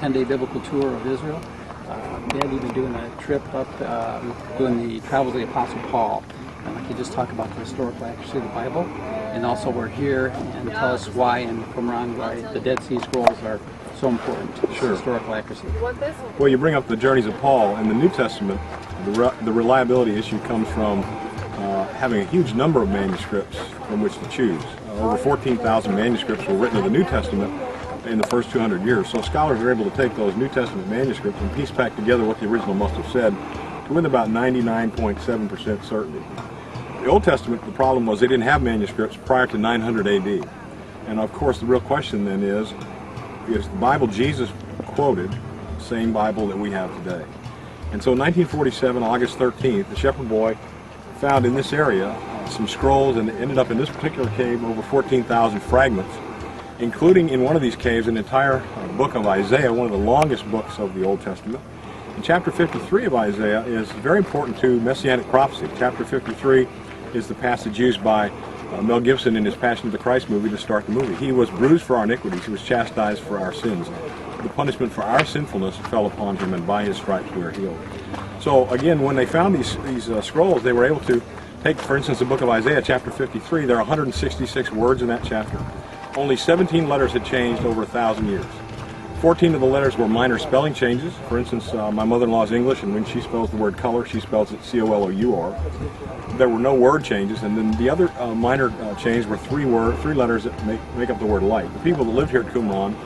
10-day biblical tour of Israel. Dad, you've been doing a trip up, doing the travels of the Apostle Paul. And like you just talk about the historical accuracy of the Bible, and also we're here and tell us why in Qumran, why the Dead Sea Scrolls are so important to historical accuracy. Well, you bring up the journeys of Paul. In the New Testament, the reliability issue comes from having a huge number of manuscripts from which to choose. Over 14,000 manuscripts were written in the New Testament in the first 200 years. So scholars are able to take those New Testament manuscripts and piece back together what the original must have said to with about 99.7% certainty. The Old Testament, the problem was they didn't have manuscripts prior to 900 AD. And of course the real question then is the Bible Jesus quoted the same Bible that we have today? And so in 1947, August 13th, the shepherd boy found in this area some scrolls, and ended up in this particular cave over 14,000 fragments, including in one of these caves an entire book of Isaiah, one of the longest books of the Old Testament. And chapter 53 of Isaiah is very important to Messianic prophecy. Chapter 53 is the passage used by Mel Gibson in his Passion of the Christ movie to start the movie. He was bruised for our iniquities, he was chastised for our sins. The punishment for our sinfulness fell upon him, and by his stripes we are healed. So again, when they found these scrolls, they were able to take, for instance, the book of Isaiah, chapter 53. There are 166 words in that chapter. Only 17 letters had changed over 1,000 years. 14 of the letters were minor spelling changes. For instance, my mother-in-law's English, and when she spells the word color, she spells it C-O-L-O-U-R. There were no word changes, and then the other minor changes were three letters that make up the word light. The people that lived here at Qumran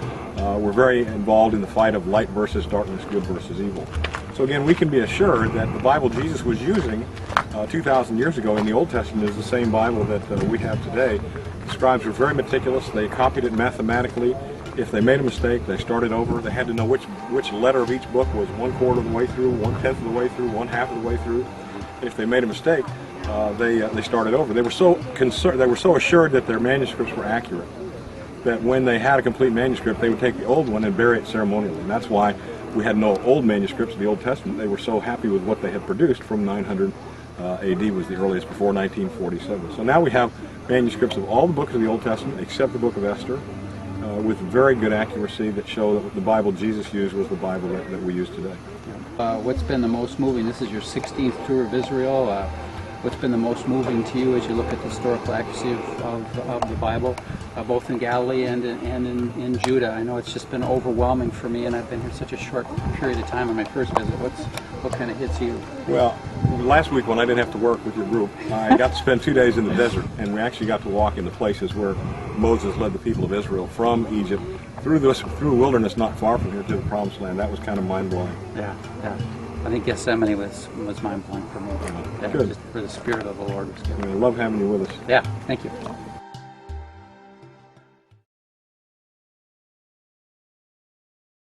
were very involved in the fight of light versus darkness, good versus evil. So again, we can be assured that the Bible Jesus was using 2,000 years ago in the Old Testament is the same Bible that we have today. The scribes were very meticulous. They copied it mathematically. If they made a mistake, they started over. They had to know which letter of each book was 1/4 of the way through, 1/10 of the way through, 1/2 of the way through. If they made a mistake, they started over. They were so concerned, they were so assured that their manuscripts were accurate, that when they had a complete manuscript, they would take the old one and bury it ceremonially. And that's why we had no old manuscripts of the Old Testament. They were so happy with what they had produced from 900 AD was the earliest, before 1947. So now we have manuscripts of all the books of the Old Testament except the book of Esther, with very good accuracy that show that the Bible Jesus used was the Bible that we use today. What's been the most moving? This is your 16th tour of Israel. What's been the most moving to you as you look at the historical accuracy of the Bible, both in Galilee and in Judah? I know it's just been overwhelming for me, and I've been here such a short period of time on my first visit. What kind of hits you? Well, last week when I didn't have to work with your group, I got to spend 2 days in the desert, and we actually got to walk into places where Moses led the people of Israel from Egypt through wilderness not far from here to the Promised Land. That was kind of mind-blowing. Yeah. I think Gethsemane was mind-blowing for me. Good. Just for the Spirit of the Lord was good. I love having you with us. Yeah, thank you.